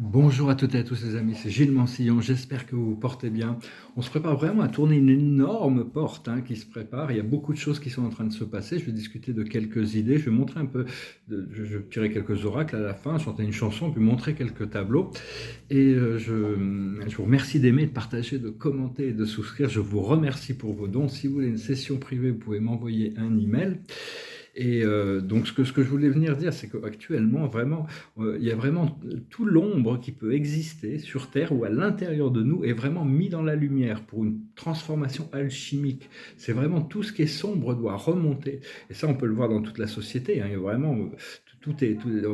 Bonjour à toutes et à tous les amis, c'est Gilles Mansillon, j'espère que vous vous portez bien. On se prépare vraiment à tourner une énorme porte qui se prépare, il y a beaucoup de choses qui sont en train de se passer, je vais discuter de quelques idées, je vais montrer un peu, je vais tirer quelques oracles à la fin, chanter une chanson, puis montrer quelques tableaux. Et je vous remercie d'aimer, de partager, de commenter et de souscrire, je vous remercie pour vos dons. Si vous voulez une session privée, vous pouvez m'envoyer un email. Et donc ce que je voulais venir dire, c'est qu'actuellement, vraiment, il y a vraiment tout l'ombre qui peut exister sur Terre ou à l'intérieur de nous est vraiment mis dans la lumière pour une transformation alchimique. C'est vraiment tout ce qui est sombre doit remonter. Et ça, on peut le voir dans toute la société. Il y a vraiment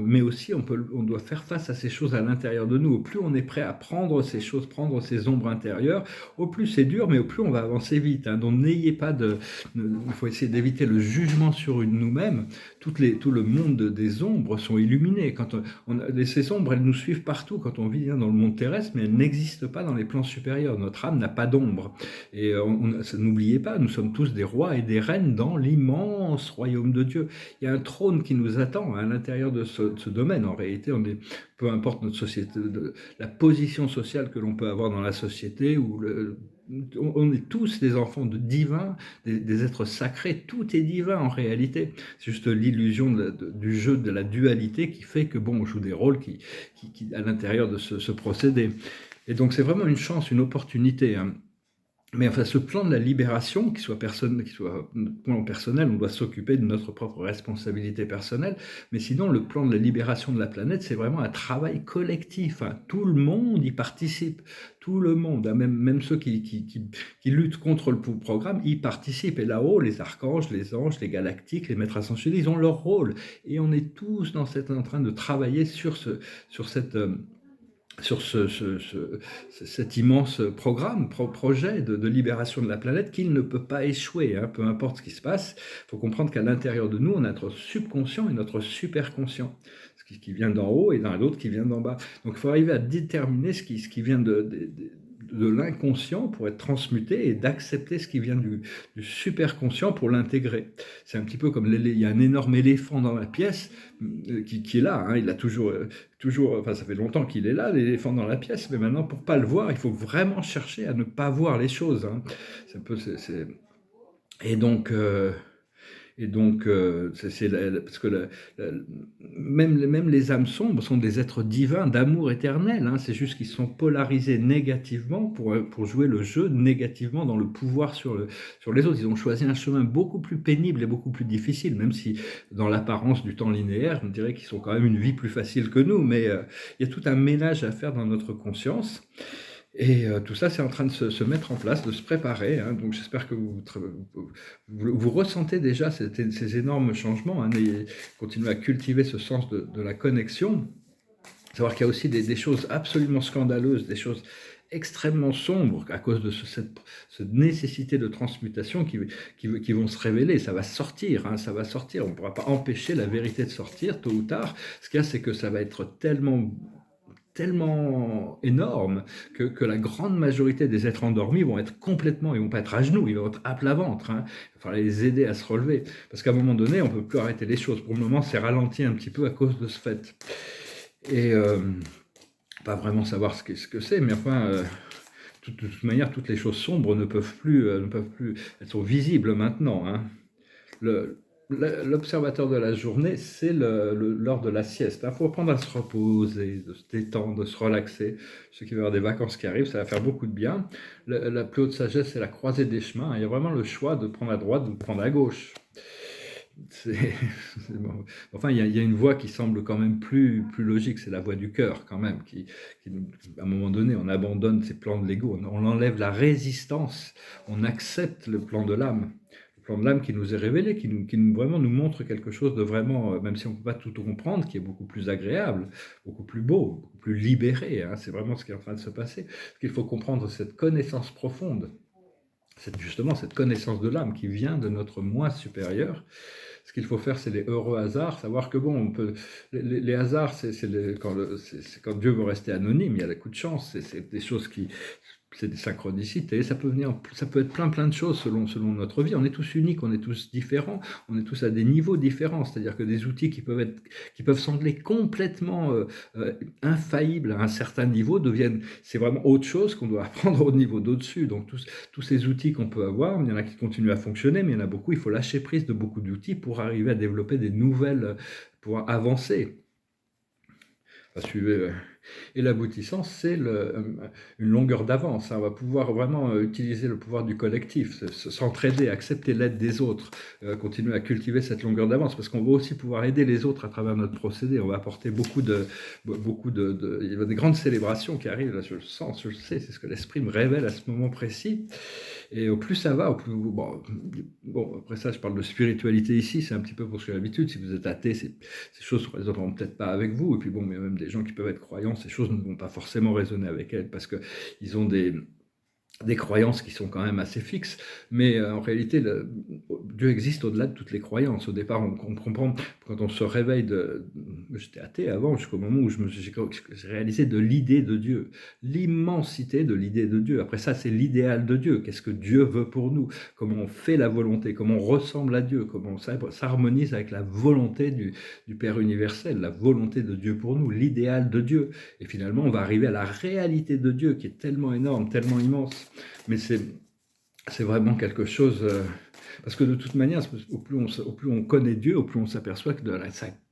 mais aussi on doit faire face à ces choses à l'intérieur de nous. Au plus on est prêt à prendre ces choses, prendre ces ombres intérieures, au plus c'est dur, mais au plus on va avancer vite. Donc n'ayez pas de, il faut essayer d'éviter le jugement sur nous-mêmes. Tout le monde des ombres sont illuminés. Ces ombres, elles nous suivent partout quand on vit dans le monde terrestre, mais elles n'existent pas dans les plans supérieurs. Notre âme n'a pas d'ombre. Et n'oubliez pas, nous sommes tous des rois et des reines dans l'immense royaume de Dieu. Il y a un trône qui nous attend à l'intérieur de ce domaine. En réalité, peu importe notre société, la position sociale que l'on peut avoir dans la société, on est tous des enfants de divins, des êtres sacrés, tout est divin en réalité. C'est juste l'illusion du jeu de la dualité qui fait que on joue des rôles à l'intérieur de ce procédé. Et donc c'est vraiment une chance, une opportunité. Mais enfin, ce plan de la libération, qu'il soit plan personnel, on doit s'occuper de notre propre responsabilité personnelle, mais sinon, le plan de la libération de la planète, c'est vraiment un travail collectif. Tout le monde y participe, tout le monde, même ceux qui luttent contre le programme, y participent. Et là-haut, les archanges, les anges, les galactiques, les maîtres ascensionnés, ils ont leur rôle. Et on est tous en train de travailler sur cet immense projet de libération de la planète qu'il ne peut pas échouer, peu importe ce qui se passe. Il faut comprendre qu'à l'intérieur de nous, on a notre subconscient et notre superconscient, ce qui vient d'en haut et dans l'autre qui vient d'en bas. Donc il faut arriver à déterminer ce qui vient de l'inconscient pour être transmuté et d'accepter ce qui vient du superconscient pour l'intégrer. C'est un petit peu comme il y a un énorme éléphant dans la pièce qui est là, il a toujours, enfin ça fait longtemps qu'il est là, l'éléphant dans la pièce, mais maintenant pour pas le voir, il faut vraiment chercher à ne pas voir les choses. C'est un peu, et donc, parce que même les âmes sombres sont des êtres divins d'amour éternel. C'est juste qu'ils sont polarisés négativement pour jouer le jeu négativement dans le pouvoir sur les autres. Ils ont choisi un chemin beaucoup plus pénible et beaucoup plus difficile, même si dans l'apparence du temps linéaire, on dirait qu'ils sont quand même une vie plus facile que nous, mais il y a tout un ménage à faire dans notre conscience. Et tout ça, c'est en train de se mettre en place, de se préparer. Donc j'espère que vous ressentez déjà ces énormes changements. Continuez à cultiver ce sens de la connexion. Savoir qu'il y a aussi des choses absolument scandaleuses, des choses extrêmement sombres à cause de cette nécessité de transmutation qui vont se révéler. Ça va sortir, ça va sortir. On ne pourra pas empêcher la vérité de sortir, tôt ou tard. Ce qu'il y a, c'est que ça va être tellement énorme que la grande majorité des êtres endormis vont être ils vont pas être à genoux, ils vont être à plat ventre. Il va falloir les aider à se relever. Parce qu'à un moment donné, on ne peut plus arrêter les choses. Pour le moment, c'est ralenti un petit peu à cause de ce fait. Et pas vraiment savoir ce que c'est, mais enfin, de toute manière, toutes les choses sombres ne peuvent plus, elles sont visibles maintenant. L'observateur de la journée, c'est l'heure de la sieste. Il faut apprendre à se reposer, de se détendre, de se relaxer. Ceux qui veulent avoir des vacances qui arrivent, ça va faire beaucoup de bien. La plus haute sagesse, c'est la croisée des chemins. Il y a vraiment le choix de prendre à droite ou de prendre à gauche. Bon. Enfin, il y a une voie qui semble quand même plus logique, c'est la voie du cœur quand même, à un moment donné, on abandonne ces plans de l'ego, on enlève la résistance, on accepte le plan de l'âme. Le plan de l'âme qui nous est révélé, qui vraiment nous montre quelque chose de vraiment, même si on ne peut pas tout comprendre, qui est beaucoup plus agréable, beaucoup plus beau, beaucoup plus libéré. C'est vraiment ce qui est en train de se passer. Parce qu'il faut comprendre cette connaissance profonde, justement cette connaissance de l'âme qui vient de notre moi supérieur. Ce qu'il faut faire, c'est les heureux hasards, savoir que les hasards, c'est quand Dieu veut rester anonyme, il y a le coup de chance, c'est des choses qui c'est des synchronicités, ça peut être plein de choses selon notre vie. On est tous uniques, on est tous différents, on est tous à des niveaux différents. C'est-à-dire que des outils qui peuvent sembler complètement infaillibles à un certain niveau c'est vraiment autre chose qu'on doit apprendre au niveau d'au-dessus. Donc tous ces outils qu'on peut avoir, il y en a qui continuent à fonctionner, mais il y en a beaucoup, il faut lâcher prise de beaucoup d'outils pour arriver à développer des nouvelles, pour avancer. Enfin, suivez, et l'aboutissant, c'est une longueur d'avance, hein. On va pouvoir vraiment utiliser le pouvoir du collectif, s'entraider, accepter l'aide des autres, continuer à cultiver cette longueur d'avance, parce qu'on va aussi pouvoir aider les autres à travers notre procédé. On va apporter il y a des grandes célébrations qui arrivent, là, je le sens, je le sais, c'est ce que l'esprit me révèle à ce moment précis. Et au plus ça va, au plus... Bon, après ça, je parle de spiritualité ici, c'est un petit peu pour ce que j'ai l'habitude. Si vous êtes athée, ces choses ne résonneront peut-être pas avec vous. Et puis bon, il y a même des gens qui peuvent être croyants, ces choses ne vont pas forcément résonner avec elles parce qu'ils ont des croyances qui sont quand même assez fixes, mais en réalité, Dieu existe au-delà de toutes les croyances. Au départ, on comprend, quand on se réveille j'étais athée avant, jusqu'au moment où j'ai réalisé de l'idée de Dieu, l'immensité de l'idée de Dieu. Après ça, c'est l'idéal de Dieu. Qu'est-ce que Dieu veut pour nous? Comment on fait la volonté? Comment on ressemble à Dieu? Comment on s'harmonise avec la volonté du Père universel, la volonté de Dieu pour nous, l'idéal de Dieu. Et finalement, on va arriver à la réalité de Dieu qui est tellement énorme, tellement immense. Mais c'est vraiment quelque chose, parce que de toute manière, au plus on connaît Dieu, au plus on s'aperçoit que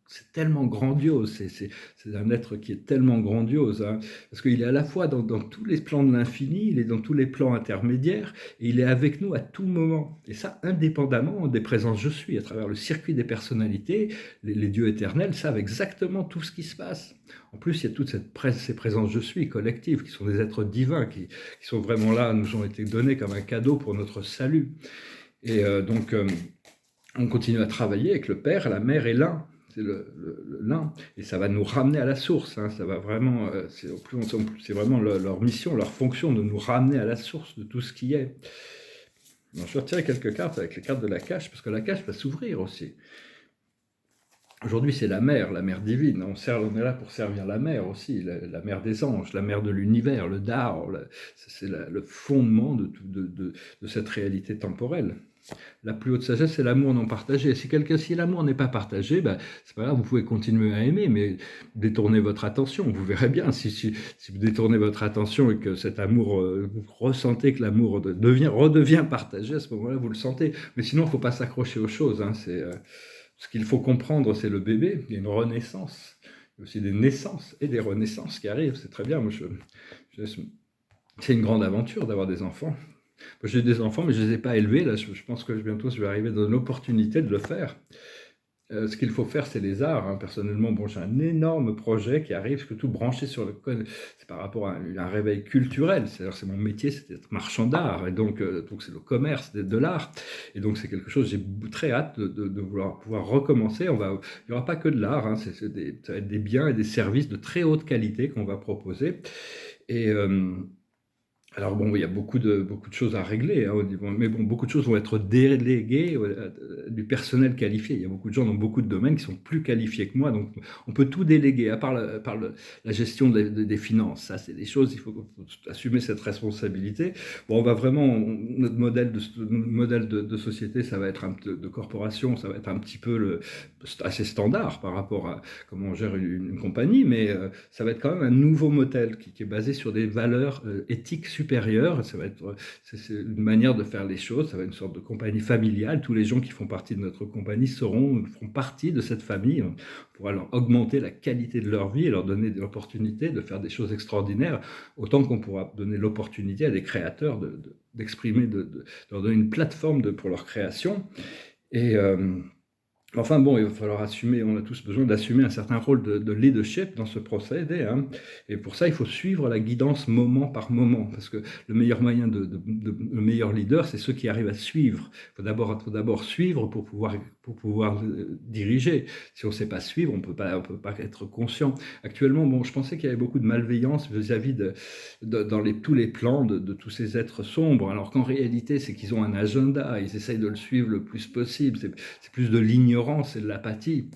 c'est tellement grandiose, c'est un être qui est tellement grandiose, hein, parce qu'il est à la fois dans tous les plans de l'infini, il est dans tous les plans intermédiaires, et il est avec nous à tout moment, et ça indépendamment des présences je suis, à travers le circuit des personnalités, les dieux éternels savent exactement tout ce qui se passe. En plus, il y a toutes ces présences je suis collectives, qui sont des êtres divins, qui sont vraiment là, nous ont été donnés comme un cadeau pour notre salut. Et donc, on continue à travailler avec le Père, la Mère et l'un. C'est l'un, et ça va nous ramener à la source, hein. Ça va vraiment, c'est vraiment leur mission, leur fonction de nous ramener à la source de tout ce qui est. Alors, je vais retirer quelques cartes avec les cartes de la cache, parce que la cache va s'ouvrir aussi. Aujourd'hui, c'est la mère divine. On est là pour servir la mère aussi, la mère des anges, la mère de l'univers, le Dao. C'est le fondement de cette réalité temporelle. La plus haute sagesse, c'est l'amour non partagé. Si l'amour n'est pas partagé, c'est pas grave, vous pouvez continuer à aimer, mais détournez votre attention. Vous verrez bien, si vous détournez votre attention et que cet amour, vous ressentez que l'amour redevient partagé, à ce moment-là, vous le sentez. Mais sinon, il ne faut pas s'accrocher aux choses, hein. Ce qu'il faut comprendre, c'est le bébé. Il y a une renaissance. Il y a aussi des naissances et des renaissances qui arrivent. C'est très bien. C'est une grande aventure d'avoir des enfants. Moi, j'ai des enfants, mais je ne les ai pas élevés. Là, je pense que bientôt, je vais arriver dans l'opportunité de le faire. Ce qu'il faut faire, c'est les arts, hein. Personnellement, j'ai un énorme projet qui arrive, tout branché sur c'est par rapport à un réveil culturel. C'est mon métier, c'est d'être marchand d'art, et donc c'est le commerce de l'art. Et donc c'est quelque chose, j'ai très hâte de vouloir pouvoir recommencer. Il n'y aura pas que de l'art, hein. Ça va être des biens et des services de très haute qualité qu'on va proposer. Et alors il y a beaucoup de choses à régler, hein, mais beaucoup de choses vont être déléguées du personnel qualifié. Il y a beaucoup de gens dans beaucoup de domaines qui sont plus qualifiés que moi, donc on peut tout déléguer, à part la gestion des finances. Ça, c'est des choses, il faut assumer cette responsabilité. On va vraiment, notre modèle de société, ça va être de corporation, ça va être un petit peu assez standard par rapport à comment on gère une compagnie, mais ça va être quand même un nouveau modèle qui est basé sur des valeurs éthiques supérieures. C'est une manière de faire les choses, ça va être une sorte de compagnie familiale. Tous les gens qui font partie de notre compagnie feront partie de cette famille. On pourra leur augmenter la qualité de leur vie et leur donner l'opportunité de faire des choses extraordinaires, autant qu'on pourra donner l'opportunité à des créateurs d'exprimer, de leur donner une plateforme pour leur création. Et enfin il va falloir assumer, on a tous besoin d'assumer un certain rôle de leadership dans ce procédé, hein. Et pour ça, il faut suivre la guidance moment par moment, parce que le meilleur le meilleur leader, c'est ceux qui arrivent à suivre. Il faut d'abord suivre pour pouvoir pour pouvoir diriger. Si on ne sait pas suivre, on peut pas être conscient. Actuellement, bon, je pensais qu'il y avait beaucoup de malveillance vis-à-vis tous les plans de tous ces êtres sombres, alors qu'en réalité, c'est qu'ils ont un agenda, ils essayent de le suivre le plus possible. C'est plus de l'ignorance et de l'apathie,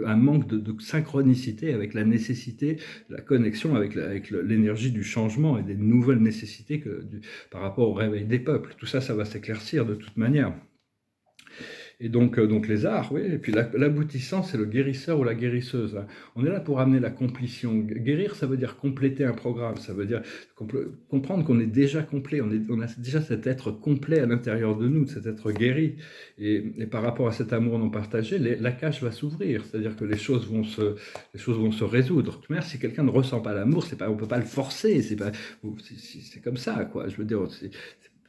un manque de synchronicité avec la nécessité, la connexion avec l'énergie du changement et des nouvelles nécessités par rapport au réveil des peuples. Tout ça, ça va s'éclaircir de toute manière. Et donc les arts, oui. Et puis l'aboutissant, c'est le guérisseur ou la guérisseuse, hein. On est là pour amener la complétion. Guérir, ça veut dire compléter un programme. Ça veut dire comprendre qu'on est déjà complet. On a déjà cet être complet à l'intérieur de nous, cet être guéri. Et par rapport à cet amour non partagé, la cage va s'ouvrir. C'est-à-dire que les choses vont se résoudre. De toute manière, si quelqu'un ne ressent pas l'amour, on peut pas le forcer. C'est comme ça, quoi. Je veux dire,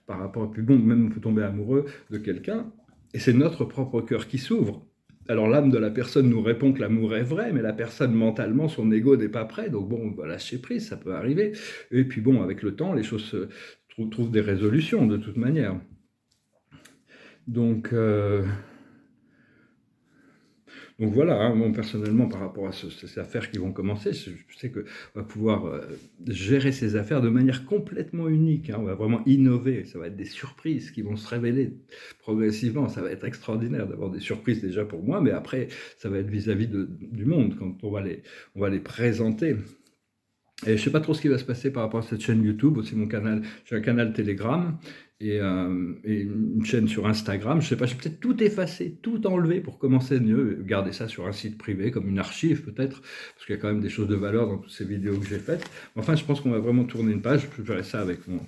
par rapport à plus bon, même on peut tomber amoureux de quelqu'un. Et c'est notre propre cœur qui s'ouvre. Alors l'âme de la personne nous répond que l'amour est vrai, mais la personne mentalement, son ego n'est pas prêt. Donc bon, on va lâcher prise, ça peut arriver. Et puis bon, avec le temps, les choses trouvent des résolutions de toute manière. Donc voilà, hein, moi personnellement, par rapport à ces affaires qui vont commencer, je sais qu'on va pouvoir gérer ces affaires de manière complètement unique, hein. On va vraiment innover, ça va être des surprises qui vont se révéler progressivement. Ça va être extraordinaire d'avoir des surprises déjà pour moi, mais après, ça va être vis-à-vis du monde quand on va les présenter. Et je ne sais pas trop ce qui va se passer par rapport à cette chaîne YouTube, aussi j'ai un canal Telegram et une chaîne sur Instagram. Je ne sais pas, je vais peut-être tout effacer, tout enlever pour commencer mieux, garder ça sur un site privé, comme une archive peut-être, parce qu'il y a quand même des choses de valeur dans toutes ces vidéos que j'ai faites. Enfin, je pense qu'on va vraiment tourner une page. Je ferai ça avec mon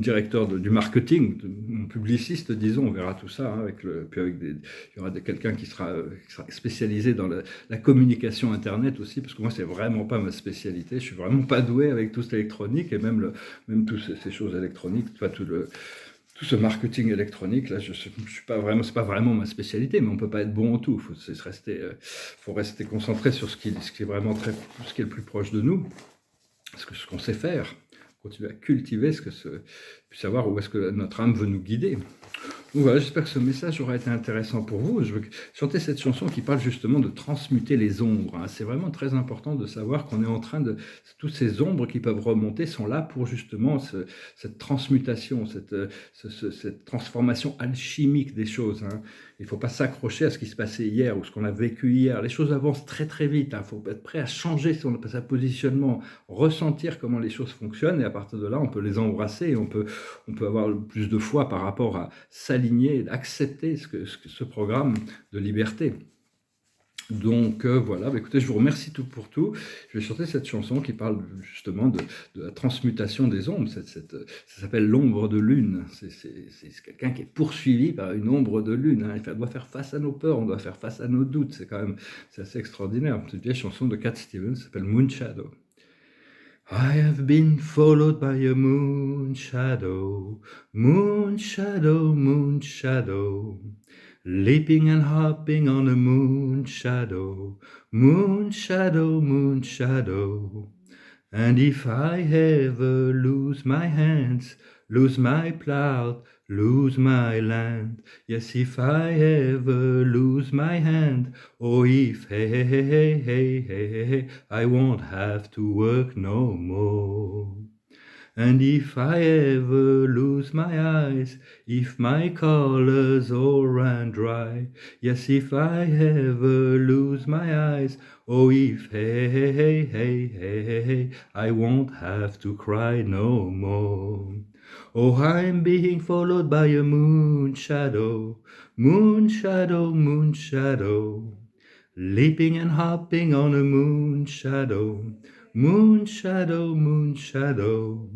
directeur du marketing, mon publiciste, disons. On verra tout ça, hein, il y aura quelqu'un qui sera spécialisé dans la communication Internet aussi, parce que moi, c'est vraiment pas ma spécialité. Je suis vraiment pas doué avec tout ce électronique et même toutes ces choses électroniques, tout ce marketing électronique là, je suis pas vraiment, c'est pas vraiment ma spécialité, mais on peut pas être bon en tout. Faut rester concentré sur ce qui est vraiment ce qui est le plus proche de nous, ce qu'on sait faire, continuer à cultiver puis savoir où est-ce que notre âme veut nous guider. Donc voilà, j'espère que ce message aura été intéressant pour vous. Je veux chanter cette chanson qui parle justement de transmuter les ombres, hein. C'est vraiment très important de savoir qu'on est en train toutes ces ombres qui peuvent remonter sont là pour justement cette transmutation, cette transformation alchimique des choses, hein. Il ne faut pas s'accrocher à ce qui se passait hier ou ce qu'on a vécu hier. Les choses avancent très très vite, hein. Il faut être prêt à changer sa positionnement, ressentir comment les choses fonctionnent, et à partir de là, on peut les embrasser et on peut avoir plus de foi par rapport à s'aligner, accepter ce programme de liberté. Donc voilà, écoutez, je vous remercie tout pour tout. Je vais chanter cette chanson qui parle justement de la transmutation des ombres. Ça s'appelle l'ombre de lune. C'est quelqu'un qui est poursuivi par une ombre de lune, hein. On doit faire face à nos peurs, on doit faire face à nos doutes. C'est assez extraordinaire. C'est une vieille chanson de Cat Stevens, ça s'appelle Moon Shadow. I have been followed by a moon shadow, moon shadow, moon shadow, leaping and hopping on a moon shadow, moon shadow, moon shadow. And if I ever lose my hands, lose my plow, lose my land, yes, if I ever lose my hand, oh, if hey, hey, hey, hey, hey, hey, hey, I won't have to work no more. And if I ever lose my eyes, if my colors all run dry, yes, if I ever lose my eyes, oh, if hey, hey, hey, hey, hey, hey, hey, I won't have to cry no more. Oh, I'm being followed by a moon shadow, moon shadow, moon shadow, leaping and hopping on a moon shadow, moon shadow, moon shadow.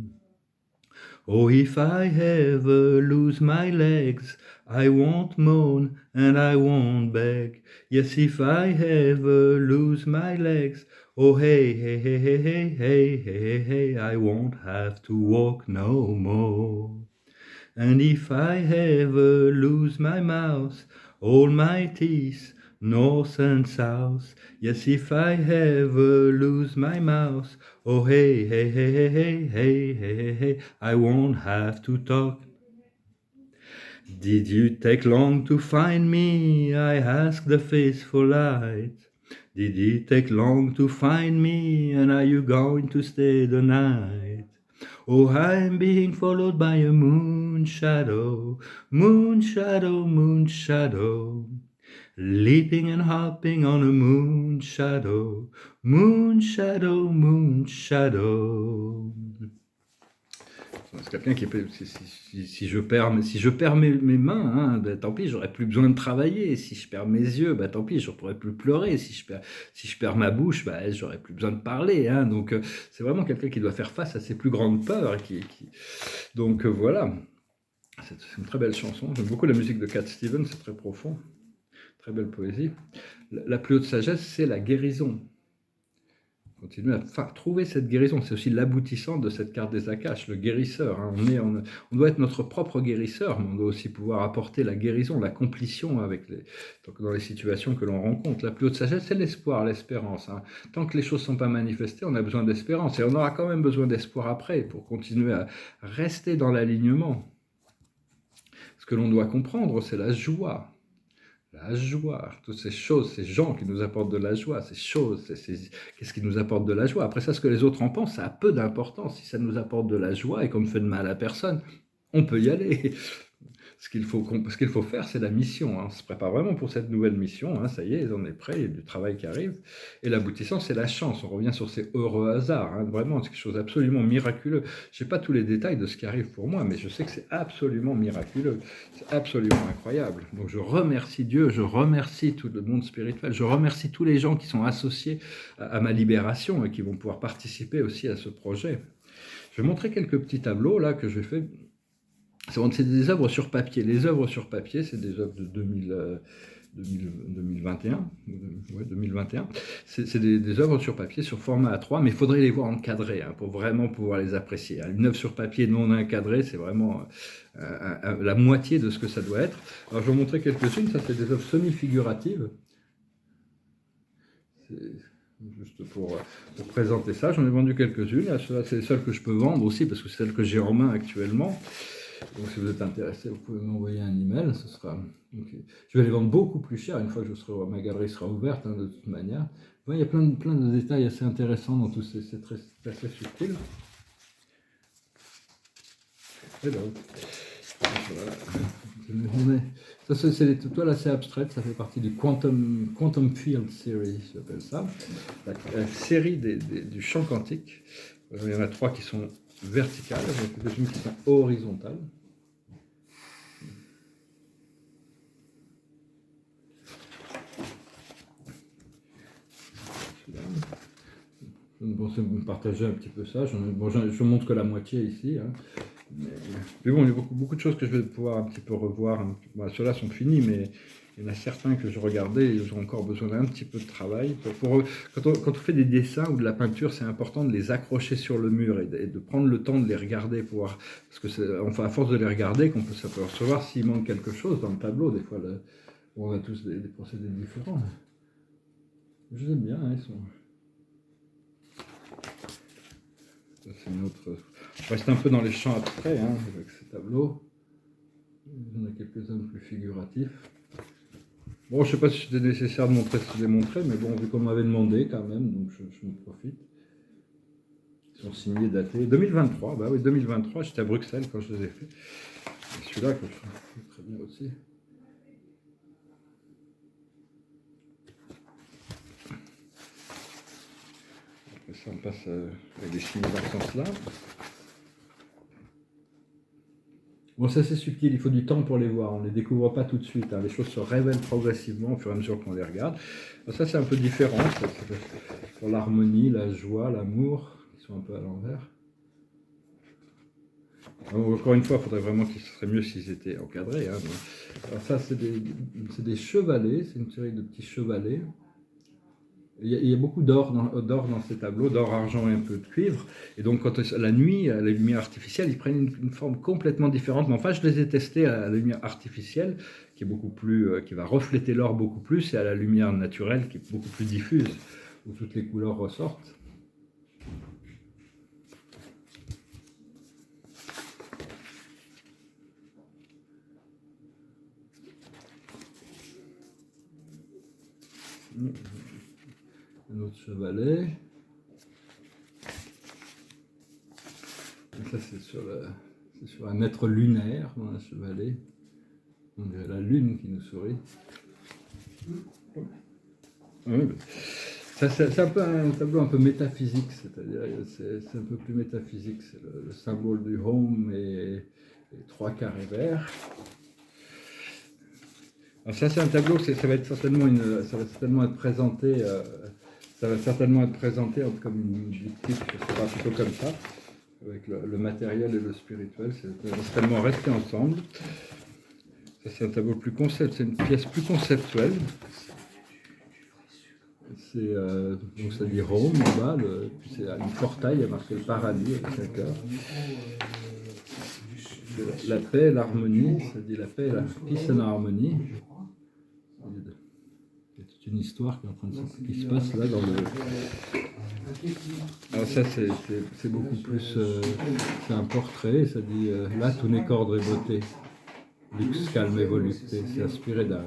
Oh, if I ever lose my legs, I won't moan and I won't beg. Yes, if I ever lose my legs, oh, hey, hey, hey, hey, hey, hey, hey, hey, I won't have to walk no more. And if I ever lose my mouth, all my teeth, north and south, yes, if I ever lose my mouth, oh, hey, hey, hey, hey, hey, hey, hey, hey, I won't have to talk. Did you take long to find me? I asked the faithful light. Did it take long to find me? And are you going to stay the night? Oh, I'm being followed by a moon shadow, moon shadow, moon shadow. Leaping and hopping on a moon shadow, moon shadow, moon shadow. C'est quelqu'un qui peut, si je perds mes mains, hein, ben, tant pis, j'aurai plus besoin de travailler. Si je perds mes yeux, ben, tant pis, je ne pourrai plus pleurer. Si je perds ma bouche, ben, j'aurai plus besoin de parler. Hein. Donc, c'est vraiment quelqu'un qui doit faire face à ses plus grandes peurs. Donc, voilà. C'est une très belle chanson. J'aime beaucoup la musique de Cat Stevens, c'est très profond. Très belle poésie. La plus haute sagesse, c'est la guérison. Continuer à trouver cette guérison. C'est aussi l'aboutissant de cette carte des Akashes, le guérisseur. Hein. On doit être notre propre guérisseur, mais on doit aussi pouvoir apporter la guérison, la complétion dans les situations que l'on rencontre. La plus haute sagesse, c'est l'espoir, l'espérance. Hein. Tant que les choses ne sont pas manifestées, on a besoin d'espérance. Et on aura quand même besoin d'espoir après pour continuer à rester dans l'alignement. Ce que l'on doit comprendre, c'est la joie. La joie, toutes ces choses, ces gens qui nous apportent de la joie, ces choses, qu'est-ce qui nous apporte de la joie? Après ça, ce que les autres en pensent, ça a peu d'importance. Si ça nous apporte de la joie et qu'on ne fait de mal à personne, on peut y aller. Ce qu'il faut faire, c'est la mission. Hein. On se prépare vraiment pour cette nouvelle mission. Hein. Ça y est, on est prêt, il y a du travail qui arrive. Et l'aboutissant, c'est la chance. On revient sur ces heureux hasards. Hein. Vraiment, c'est quelque chose d'absolument miraculeux. Je n'ai pas tous les détails de ce qui arrive pour moi, mais je sais que c'est absolument miraculeux. C'est absolument incroyable. Donc je remercie Dieu, je remercie tout le monde spirituel, je remercie tous les gens qui sont associés à ma libération et qui vont pouvoir participer aussi à ce projet. Je vais montrer quelques petits tableaux là que j'ai fait. C'est des œuvres sur papier. Les œuvres sur papier, c'est des œuvres de 2021. Ouais, 2021. C'est des œuvres sur papier, sur format A3, mais il faudrait les voir encadrées hein, pour vraiment pouvoir les apprécier. Une œuvre sur papier non encadrée, c'est vraiment la moitié de ce que ça doit être. Alors, je vais vous montrer quelques-unes. Ça, c'est des œuvres semi-figuratives. Juste pour présenter ça, j'en ai vendu quelques-unes. Celles-là, c'est les seules que je peux vendre aussi, parce que c'est celles que j'ai en main actuellement. Donc si vous êtes intéressé, vous pouvez m'envoyer un email, ce sera. Okay. Je vais les vendre beaucoup plus cher une fois que ma galerie sera ouverte, hein, de toute manière. Ouais, il y a plein de détails assez intéressants dans tout ces, c'est très subtil. Et donc, voilà. Ça, c'est les toiles assez abstraites, ça fait partie du Quantum Field Series, j'appelle ça. La série du champ quantique. Il y en a 3 qui sont verticales, il y en a qui sont horizontales. Bon, c'est partager un petit peu ça. Je montre que la moitié ici. Hein. Mais bon, il y a beaucoup de choses que je vais pouvoir un petit peu revoir. Bon, ceux-là sont finis, mais il y en a certains que je regardais et ils ont encore besoin d'un petit peu de travail. Quand on fait des dessins ou de la peinture, c'est important de les accrocher sur le mur et de prendre le temps de les regarder pour voir. Parce que c'est enfin, à force de les regarder qu'on peut s'apercevoir s'il manque quelque chose dans le tableau. Des fois, on a tous des procédés différents. Je les aime bien, hein, ils sont. C'est une autre. Je reste un peu dans les champs abstraits hein, avec ces tableaux. Il y en a quelques-uns plus figuratifs. Bon, je ne sais pas si c'était nécessaire de les montrer, mais bon, vu qu'on m'avait demandé quand même, donc je me profite. Ils sont signés, datés. 2023, bah oui, 2023, j'étais à Bruxelles quand je les ai faits. Celui-là, que je trouve très bien aussi. Ça, on passe avec des signes dans ce sens-là. Bon, c'est assez subtil, il faut du temps pour les voir, on ne les découvre pas tout de suite, hein. Les choses se révèlent progressivement au fur et à mesure qu'on les regarde. Alors ça, c'est un peu différent, sur l'harmonie, la joie, l'amour, qui sont un peu à l'envers. Encore une fois, il faudrait vraiment qu'ils seraient mieux s'ils étaient encadrés. Hein, mais... Alors ça, c'est des chevalets, c'est une série de petits chevalets. Il y a beaucoup d'or dans ces tableaux, d'or, argent et un peu de cuivre. Et donc, la nuit, à la lumière artificielle, ils prennent une forme complètement différente. Mais enfin, je les ai testés à la lumière artificielle, qui est beaucoup plus, qui va refléter l'or beaucoup plus, et à la lumière naturelle, qui est beaucoup plus diffuse, où toutes les couleurs ressortent. Un autre chevalet. Et ça, c'est sur un être lunaire, un chevalet. On dirait la lune qui nous sourit. Oui, c'est un peu un tableau un peu métaphysique, c'est-à-dire c'est un peu plus métaphysique. C'est le symbole du home et trois carrés verts. Alors ça, c'est un tableau, ça va certainement être présenté, comme une diptyque, je sais pas, plutôt comme ça, avec le matériel et le spirituel, c'est certainement rester ensemble. Ça, c'est un tableau plus concept, c'est une pièce plus conceptuelle. Donc ça dit Rome en bas, puis c'est une portail, il y a marqué le paradis avec un cœur. La paix, l'harmonie, ça dit la paix, la peace and harmony. Il y a toute une histoire qui se passe là dans le. Alors ça c'est beaucoup plus, c'est un portrait, ça dit là tout n'est qu'ordre et beauté. Luxe, calme et volupté, c'est inspiré d'un.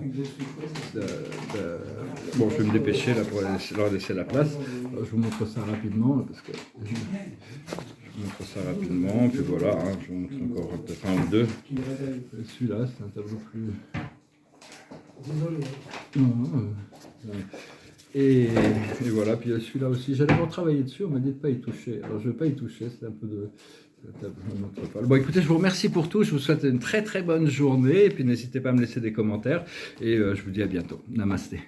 Bon, je vais me dépêcher là pour leur laisser la place. Alors, je vous montre ça rapidement parce que je vous montre ça rapidement. Puis voilà, hein, je vous montre encore peut-être un ou deux. Celui-là, c'est un tableau plus. Et voilà, puis celui-là aussi, j'allais retravailler dessus, on m'a dit de ne pas y toucher. Alors je ne vais pas y toucher, c'est un peu de. Bon, écoutez, je vous remercie pour tout. Je vous souhaite une très très bonne journée. Et puis n'hésitez pas à me laisser des commentaires. Et je vous dis à bientôt. Namasté.